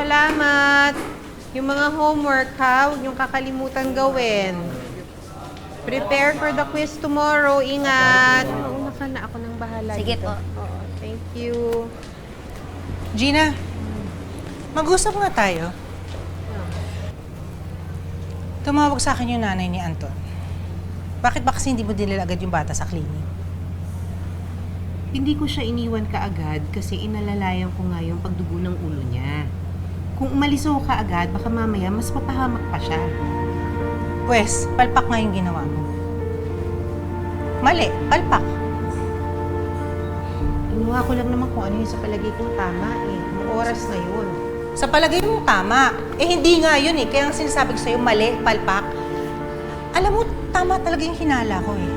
salamat. Yung mga homework, ha? Huwag niyong kakalimutan gawin. Prepare for the quiz tomorrow. Ingat. Mauna ka na. Ako nang bahala Sige dito. po. Oo, thank you. Gina, mag-usap nga tayo. Tumawag sa akin yung nanay ni Anton. Bakit ba kasi hindi mo dinala agad yung bata sa clinic? Hindi ko siya iniwan kaagad kasi inalalayan ko nga yung pagdugo ng ulo niya. Kung umalis ako kaagad, baka mamaya mas mapahamak pa siya. Pwes, palpak nga yung ginawa mo. Mali, palpak. Inuha ko lang naman kung ano yung sa palagay kong tama eh. Ang oras na yun. Sa palagay mo tama. Eh hindi nga yun eh. Kaya ang sinasabi ko sa'yo, mali, palpak. Alam mo, tama talaga yung hinala ko eh.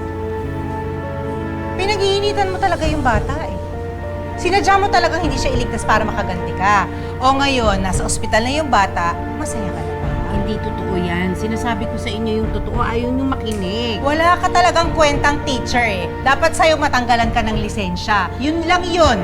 Pinag-iinitan mo talaga yung bata eh. Sinadya mo talagang hindi siya iligtas para makaganti ka. O ngayon, nasa ospital na yung bata, masaya ka na ba? Hindi totoo yan. Sinasabi ko sa inyo yung totoo, ayaw niyong makinig. Wala ka talagang kwentang teacher eh. Dapat sa'yo matanggalan ka ng lisensya. Yun lang yun.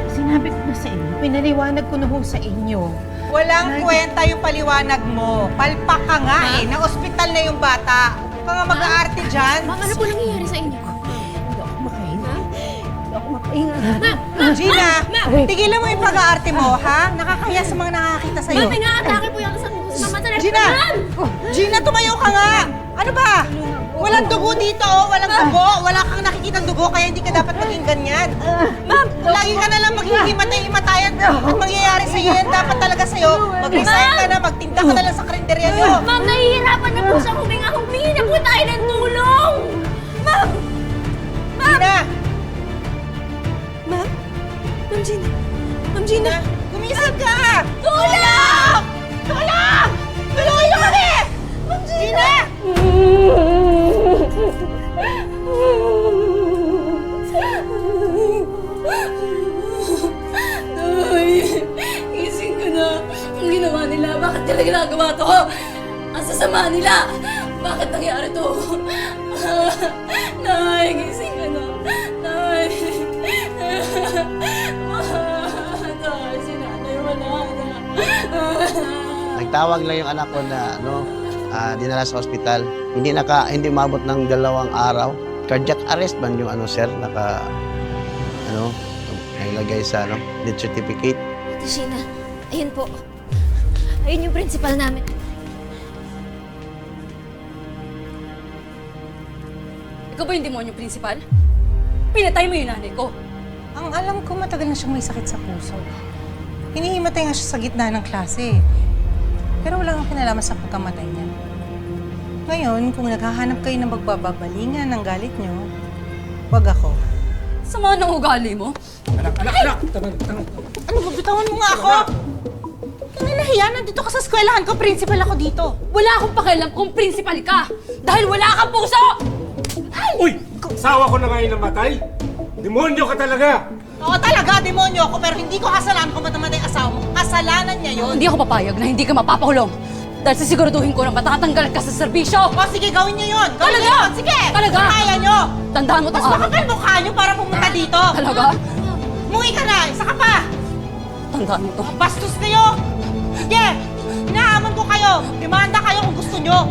Sinabi ko na sa inyo, pinaliwanag ko na ho sa inyo. Walang kwenta yung paliwanag mo. Palpak ka nga eh. Na-ospital na yung bata. Huwag ka nga mag-aarte dyan. Ma'am, ano po nangyayari sa inyo? Hindi ako makahinga. Hindi ako makahinga. Gina, tigilan mo yung pag-aarte mo, ha? Nakakaya sa mga nakakita sa'yo. Ma'am, may nga-atake po yan sa mama sa Gina! Gina, tumayo ka nga! Ano ba? Walang dugo dito, oh. Walang dugo. Wala kang nakikitang dugo, kaya hindi ka dapat maging ganyan. Ma'am! Lagi ka na lang maghihimatay-himatayan. Ang mangyayari sa'yo yan, dapat talaga sa'yo. Mag-resign ka na, magtinda ka na lang sa karinderya nyo. Ma'am, nahihirapan na po siya. Humingi na po tayo ng tulong! Ma'am! Gina! Ma'am? Ma'am Gina? Ma'am Gina? Gumising ka! Tulong! Tulong! Tulungan niyo kami! Ma'am Gina! Nay, gising ka na. Ang ginawa nila, bakit nila ginagawa to? Ang sasama nila. Bakit nangyari to? Nay, gising ka na. Nay. Nay, si nanay wala na. Nagtawag lang yung anak ko na dinala sa ospital. Hindi umabot ng 2 araw. Cardiac arrest man yung sir, nailagay sa death certificate. Ate Sheena, ayun po. Ayun yung principal namin. Ikaw ba yung demonyong principal? Pinatay mo yung nanay ko. Ang alam ko, matagal na siyang may sakit sa puso. Hinihimatay nga siya sa gitna ng klase. Pero wala kang kinalaman sa pagkamatay niya. Ngayon, kung naghahanap kayo ng magbababalingan ng galit niyo, wag ako. Sama ng ugali mo. Anak! Tanong. Ano ba? Bitawan mo nga ako! Kanilahiya, nandito ka sa eskwelahan ko, principal ako dito. Wala akong pakialam kung principal ka. Dahil wala kang puso! Uy! Sawa ko na ngayon namatay! Demonyo ka talaga! Oo talaga, demonyo ako, pero hindi ko kasalanan kung ba't namatay ang asawa mo. Kasalanan niya yun. Hindi ako papayag na hindi ka mapapakulong. Dahil sisiguraduhin ko na matatanggal ka sa serbisyo. O sige, gawin niyo yun! Gawin Talaga? niyo yun! Sige! Talaga? Kung kaya niyo! Tandaan mo Mas itong araw. makapal mukha niyo para pumunta dito! Talaga? Umuwi ka na! Isa ka pa! Tandaan mo to. Bastos kayo! Sige! Inahamon ko kayo! Demanda kayo kung gusto niyo!